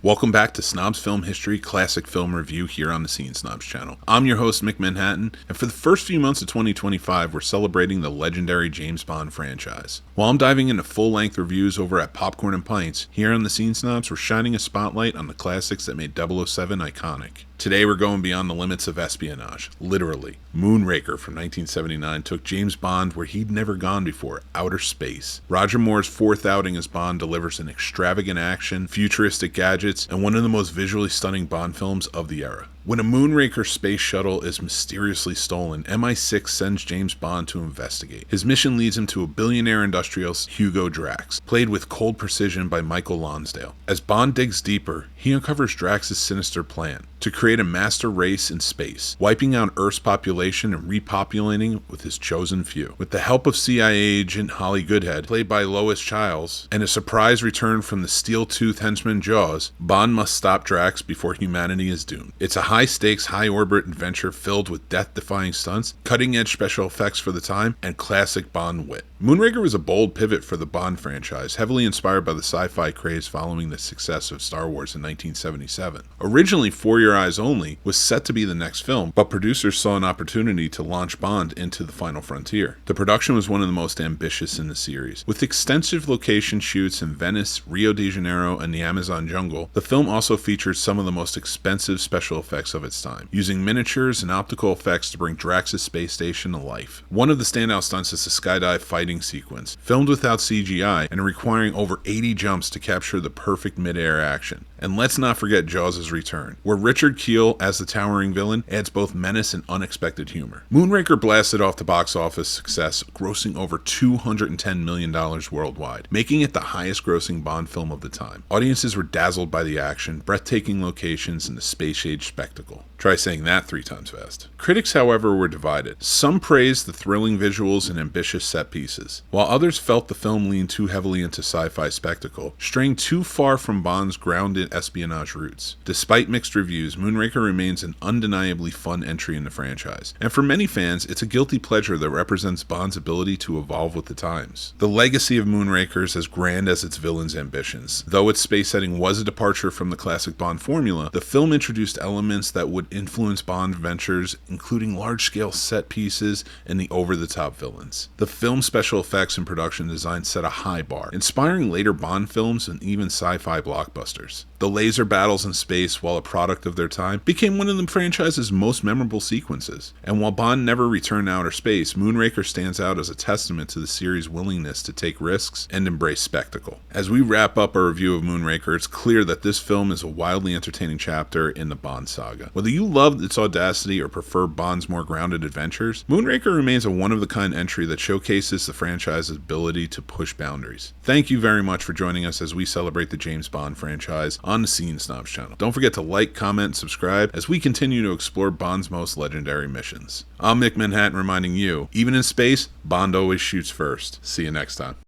Welcome back to Snobs Film History Classic Film Review here on the Snobs channel. I'm your host, Mick Manhattan, and for the first few months of 2025, we're celebrating the legendary James Bond franchise. While I'm diving into full-length reviews over at Popcorn and Pints, here on the Snobs, we're shining a spotlight on the classics that made 007 iconic. Today we're going beyond the limits of espionage, literally. Moonraker from 1979 took James Bond where he'd never gone before, outer space. Roger Moore's fourth outing as Bond delivers an extravagant action, futuristic gadgets, and one of the most visually stunning Bond films of the era. When a Moonraker space shuttle is mysteriously stolen, MI6 sends James Bond to investigate. His mission leads him to a billionaire industrialist, Hugo Drax, played with cold precision by Michael Lonsdale. As Bond digs deeper, he uncovers Drax's sinister plan to create a master race in space, wiping out Earth's population and repopulating with his chosen few. With the help of CIA agent Holly Goodhead, played by Lois Chiles, and a surprise return from the steel-toothed henchman Jaws, Bond must stop Drax before humanity is doomed. It's a high-stakes, high-orbit adventure filled with death-defying stunts, cutting-edge special effects for the time, and classic Bond wit. Moonraker was a bold pivot for the Bond franchise, heavily inspired by the sci-fi craze following the success of Star Wars in 1977. Originally, For Your Eyes Only was set to be the next film, but producers saw an opportunity to launch Bond into the final frontier. The production was one of the most ambitious in the series. With extensive location shoots in Venice, Rio de Janeiro, and the Amazon jungle, the film also featured some of the most expensive special effects of its time, using miniatures and optical effects to bring Drax's space station to life. One of the standout stunts is the skydive fighting sequence, filmed without CGI and requiring over 80 jumps to capture the perfect mid-air action. And let's not forget Jaws' return, where Richard Kiel, as the towering villain, adds both menace and unexpected humor. Moonraker blasted off the box office success, grossing over $210 million worldwide, making it the highest-grossing Bond film of the time. Audiences were dazzled by the action, breathtaking locations, and the space-age spectacle. Try saying that 3 times fast. Critics, however, were divided. Some praised the thrilling visuals and ambitious set pieces, while others felt the film leaned too heavily into sci-fi spectacle, straying too far from Bond's grounded espionage roots. Despite mixed reviews, Moonraker remains an undeniably fun entry in the franchise, and for many fans, it's a guilty pleasure that represents Bond's ability to evolve with the times. The legacy of Moonraker is as grand as its villain's ambitions. Though its space setting was a departure from the classic Bond formula, the film introduced elements that would influence Bond ventures, including large-scale set pieces and the over-the-top villains. The film's special effects and production design set a high bar, inspiring later Bond films and even sci-fi blockbusters. The laser battles in space, while a product of their time, became one of the franchise's most memorable sequences. And while Bond never returned to outer space, Moonraker stands out as a testament to the series' willingness to take risks and embrace spectacle. As we wrap up our review of Moonraker, it's clear that this film is a wildly entertaining chapter in the Bond saga. Whether you loved its audacity or prefer Bond's more grounded adventures, Moonraker remains a one-of-a-kind entry that showcases the franchise's ability to push boundaries. Thank you very much for joining us as we celebrate the James Bond franchise on the Snobs channel. Don't forget to like, comment, and subscribe as we continue to explore Bond's most legendary missions. I'm Mick Manhattan reminding you, even in space, Bond always shoots first. See you next time.